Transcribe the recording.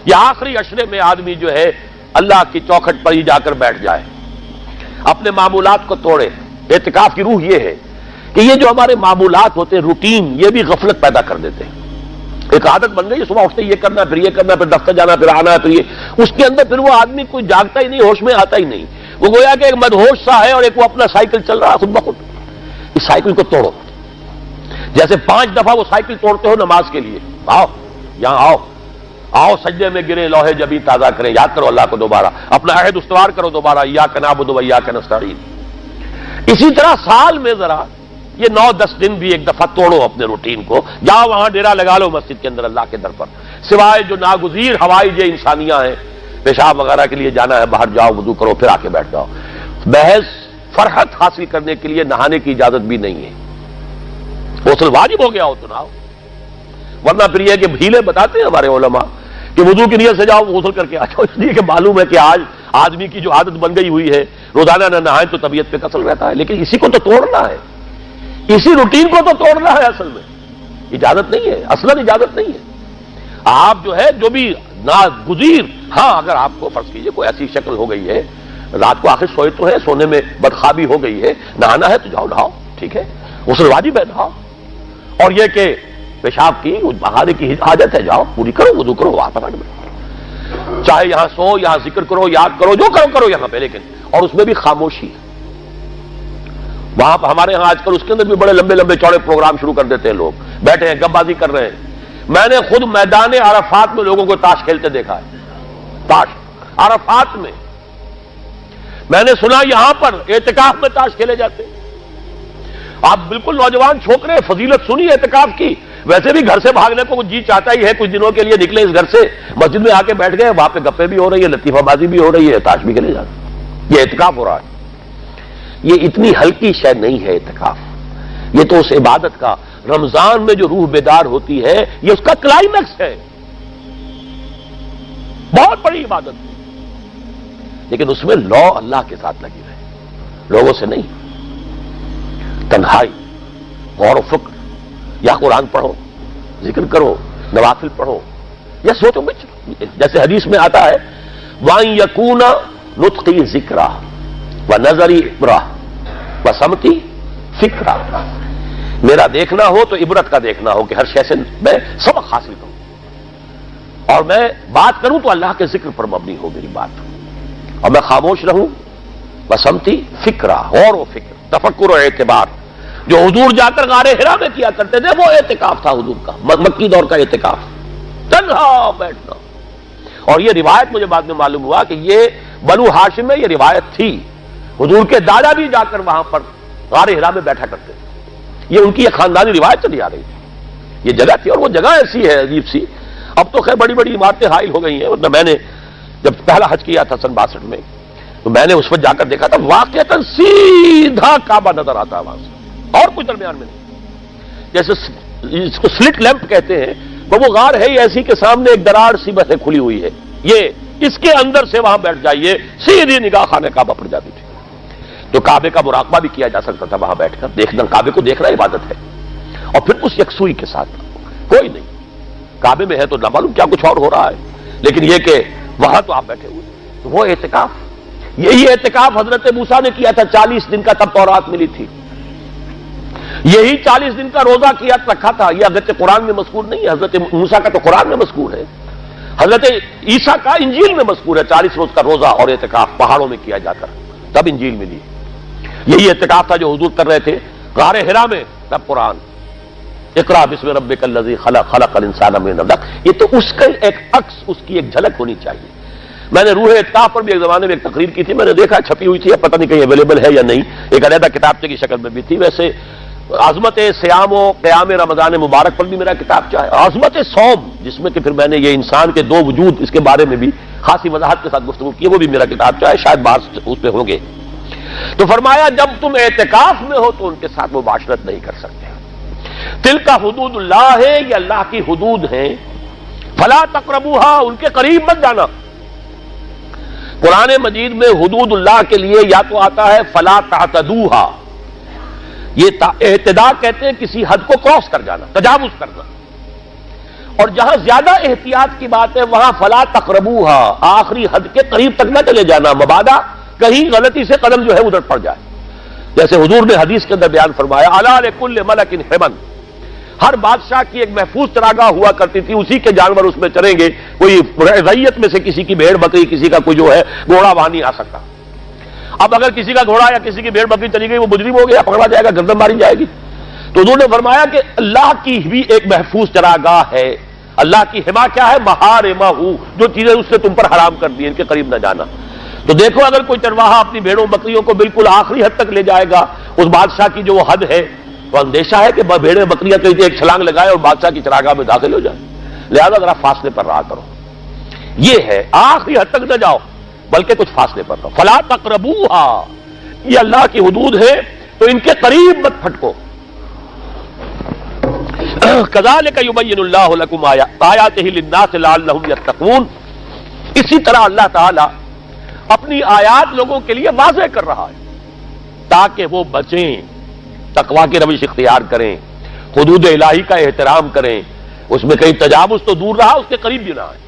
یہ آخری عشرے میں آدمی جو ہے اللہ کی چوکھٹ پر ہی جا کر بیٹھ جائے، اپنے معمولات کو توڑے۔ اعتکاف کی روح یہ ہے کہ یہ جو ہمارے معمولات ہوتے ہیں، روٹین، یہ بھی غفلت پیدا کر دیتے ہیں۔ ایک عادت بن گئی ہے، صبح اٹھتے یہ کرنا، پھر یہ کرنا، پھر دفتر جانا، پھر آنا، پھر یہ، اس کے اندر پھر وہ آدمی کوئی جاگتا ہی نہیں، ہوش میں آتا ہی نہیں۔ وہ گویا کہ ایک مدہوش سا ہے اور ایک وہ اپنا سائیکل چل رہا ہے خود بخود۔ اس سائیکل کو توڑو، جیسے 5 دفعہ وہ سائیکل توڑتے ہو نماز کے لیے۔ آؤ یہاں آؤ، آؤ سجدے میں گرے، لوہے جبیں تازہ کریں، یاد کرو اللہ کو دوبارہ، اپنا عہد استوار کرو دوبارہ، ایاک نعبد و ایاک نستعین۔ اسی طرح سال میں ذرا یہ 9-10 دن بھی ایک دفعہ توڑو اپنے روٹین کو، جاؤ وہاں ڈیرا لگا لو مسجد کے اندر اللہ کے در پر، سوائے جو ناگزیر ہوائج انسانیاں ہیں، پیشاب وغیرہ کے لیے جانا ہے باہر جاؤ، وضو کرو، پھر آ کے بیٹھ جاؤ۔ محض فرحت حاصل کرنے کے لیے نہانے کی اجازت بھی نہیں ہے، غسل واجب ہو گیا ہو تو نہاؤ، ورنہ پھر یہ کہ بھیلے بتاتے ہیں ہمارے علماء کہ وضو کی نیت سے جاؤ غسل کر کے آ جاؤ، اس لیے کہ معلوم ہے کہ آج آدمی کی جو عادت بن گئی ہوئی ہے روزانہ نہ نہائیں تو طبیعت پہ کسل رہتا ہے، لیکن اسی کو تو توڑنا ہے، اسی روٹین کو تو توڑنا ہے۔ اصل میں اجازت نہیں ہے، اصلاً اجازت نہیں ہے۔ آپ جو ہے جو بھی ناگزیر، ہاں اگر آپ کو فرض کیجئے کوئی ایسی شکل ہو گئی ہے، رات کو آخر سوئے تو ہے، سونے میں بدخوابی ہو گئی ہے، نہانا ہے تو جاؤ نہاؤ، ٹھیک ہے، غسل واجب ہے نہاؤ، اور یہ کہ پیشاب کی بہانے کی حاجت ہے جاؤ پوری کرو، وضو کرو، اپارٹمنٹ میں چاہے یہاں سو، یہاں ذکر کرو، یاد کرو، جو کرو کرو یہاں پہ، لیکن اور اس میں بھی خاموشی ہے۔ وہاں پر ہمارے ہاں آج کل اس کے اندر بھی بڑے لمبے لمبے چوڑے پروگرام شروع کر دیتے ہیں، لوگ بیٹھے ہیں گپ بازی کر رہے ہیں۔ میں نے خود میدان عرفات میں لوگوں کو تاش کھیلتے دیکھا ہے، تاش عرفات میں، میں نے سنا یہاں پر اعتکاف میں تاش کھیلے جاتے ہیں۔ آپ بالکل نوجوان چھوکرے، فضیلت سنی اعتکاف کی، ویسے بھی گھر سے بھاگنے کو جی چاہتا ہی ہے، کچھ دنوں کے لیے نکلے اس گھر سے، مسجد میں آ کے بیٹھ گئے، وہاں پہ گپے بھی ہو رہی ہے، لطیفہ بازی بھی ہو رہی ہے، تاش بھی کھیلے جاتے ہیں، یہ اعتکاف ہو رہا ہے۔ یہ اتنی ہلکی شے نہیں ہے اعتکاف، یہ تو اس عبادت کا، رمضان میں جو روح بیدار ہوتی ہے یہ اس کا کلائمیکس ہے، بہت بڑی عبادت ہے، لیکن اس میں لو اللہ کے ساتھ لگی رہے، لوگوں سے نہیں، تنہائی، غور و فکر، یا قرآن پڑھو، ذکر کرو، نوافل پڑھو، یا سوچو بچ، جیسے حدیث میں آتا ہے وَأَن يَكُونَ نُطْقِي ذِكْرًا وَنَظَرِي عِبْرَةً وَسَمْتِي فِكْرًا، میرا دیکھنا ہو تو عبرت کا دیکھنا ہو کہ ہر شے سے میں سبق حاصل کروں، اور میں بات کروں تو اللہ کے ذکر پر مبنی ہو میری بات، اور میں خاموش رہوں، وَسَمْتِي فِكْرًا، غور و فکر، تفکر و اعتبار، جو حضور جا کر غار حرا میں کیا کرتے تھے وہ اعتکاف تھا حضور کا، مکی دور کا اعتکاف، تنہا بیٹھنا۔ اور یہ روایت مجھے بعد میں معلوم ہوا کہ یہ بنو ہاشم میں یہ روایت تھی، حضور کے دادا بھی جا کر وہاں پر غار حرا میں بیٹھا کرتے تھے، یہ ان کی ایک خاندانی روایت چلی آ رہی تھی، یہ جگہ تھی، اور وہ جگہ ایسی ہے عجیب سی، اب تو خیر بڑی بڑی عمارتیں حائل ہو گئی ہیں، ورنہ میں نے جب پہلا حج کیا تھا سن 62 میں تو میں نے اس وقت جا کر دیکھا تھا، واقعتاً سیدھا کعبہ نظر آتا ہے وہاں سے، اور کوئی درمیان میں نہیں، جیسے اس کو سلٹ لیمپ کہتے ہیں، وہ غار ہے ہی ایسی کہ سامنے ایک دراڑ سی بس کھلی ہوئی ہے، یہ اس کے اندر سے وہاں بیٹھ جائیے سیدھی نگاہ خانہ کعبہ پڑ جاتی تھی، تو کعبے کا مراقبہ بھی کیا جا سکتا تھا وہاں بیٹھ کر، دیکھنا کعبے کو دیکھنا عبادت ہے، اور پھر اس یکسوئی کے ساتھ کوئی نہیں، کعبے میں ہے تو نہ معلوم کیا کچھ اور ہو رہا ہے، لیکن یہ کہ وہاں تو آپ بیٹھے ہوئے، تو وہ اعتکاف، یہی اعتکاف حضرت موسیٰ نے کیا تھا 40 دن کا، تب تورات ملی تھی، یہی 40 دن کا روزہ کیا رکھا تھا، یہ اگرچہ قرآن میں مذکور نہیں ہے، حضرت موسیٰ کا تو قرآن میں مذکور ہے، حضرت عیسیٰ کا انجیل میں مذکور ہے، 40 روز کا روزہ اور اعتکاف پہاڑوں میں کیا جا کر، تب انجیل ملی، یہی اعتکاف تھا جو حضور کر رہے تھے غار حرا میں، تب قرآن، اقرأ بسم ربک الذی خلق، خلق الانسان من علق، یہ تو اس کا ایک عکس، اس کی ایک جھلک ہونی چاہیے۔ میں نے روح اعتکاف پر بھی ایک زمانے میں ایک تقریر کی تھی، میں نے دیکھا چھپی ہوئی تھی، اب پتہ نہیں کہیں اویلیبل ہے یا نہیں، ایک علیحدہ کتابچے کی شکل میں بھی تھی، ویسے عظمت سیام و قیام رمضان مبارک پر بھی میرا کتابچہ ہے، عظمت صوم جس میں کہ پھر میں نے یہ انسان کے دو وجود اس کے بارے میں بھی خاصی وضاحت کے ساتھ گفتگو کی، وہ بھی میرا کتابچہ ہے، شاید باہر اس پہ ہوں گے۔ تو فرمایا جب تم اعتکاف میں ہو تو ان کے ساتھ مباشرت نہیں کر سکتے، تلک حدود اللہ ہے، یہ اللہ کی حدود ہیں، فلا تقربوها، ان کے قریب مت جانا۔ قرآن مجید میں حدود اللہ کے لیے یا تو آتا ہے فلا تعتدوها، یہ اعتداء کہتے ہیں کسی حد کو کراس کر جانا، تجاوز کرنا، اور جہاں زیادہ احتیاط کی بات ہے وہاں فلا تقربوہا، آخری حد کے قریب تک نہ چلے جانا، مبادا کہیں غلطی سے قدم جو ہے ادھر پڑ جائے. جیسے حضور نے حدیث کے اندر بیان فرمایا الا لکل ملک حمن، ہر بادشاہ کی ایک محفوظ چراگاہ ہوا کرتی تھی، اسی کے جانور اس میں چریں گے، کوئی رعیت میں سے کسی کی بھیڑ بکری، کسی کا کوئی جو ہے گھوڑا وہاں نہیں آ سکتا. اب اگر کسی کا گھوڑا یا کسی کی بھیڑ بکری چلی گئی وہ مجرم ہو گیا، پکڑا جائے گا، گردن ماری جائے گی. تو حضور نے فرمایا کہ اللہ کی بھی ایک محفوظ چراگاہ ہے. اللہ کی حما کیا ہے؟ محارمہ، جو چیزیں اس نے تم پر حرام کر دی ان کے قریب نہ جانا. تو دیکھو اگر کوئی چرواہا اپنی بھیڑوں بکریوں کو بالکل آخری حد تک لے جائے گا، اس بادشاہ کی جو وہ حد ہے، تو اندیشہ ہے کہ بھیڑیں بکریاں کہیں ایک چھلانگ لگائے اور بادشاہ کی چراگاہ میں داخل ہو جائے. لہذا ذرا فاصلے پر رہا کرو. یہ ہے آخری حد تک نہ جاؤ بلکہ کچھ فاصلے پر رہو. فلا تقربوہا، یہ اللہ کی حدود ہے تو ان کے قریب مت پھٹکو. کذالک یبین اللہ لکم آیاتہ للناس لعلہم یتقون، اسی طرح اللہ تعالی اپنی آیات لوگوں کے لیے واضح کر رہا ہے تاکہ وہ بچیں، تقویٰ کی روش اختیار کریں، حدود الہی کا احترام کریں، اس میں کہیں تجاوز تو دور رہا، اس کے قریب بھی نہ آئے.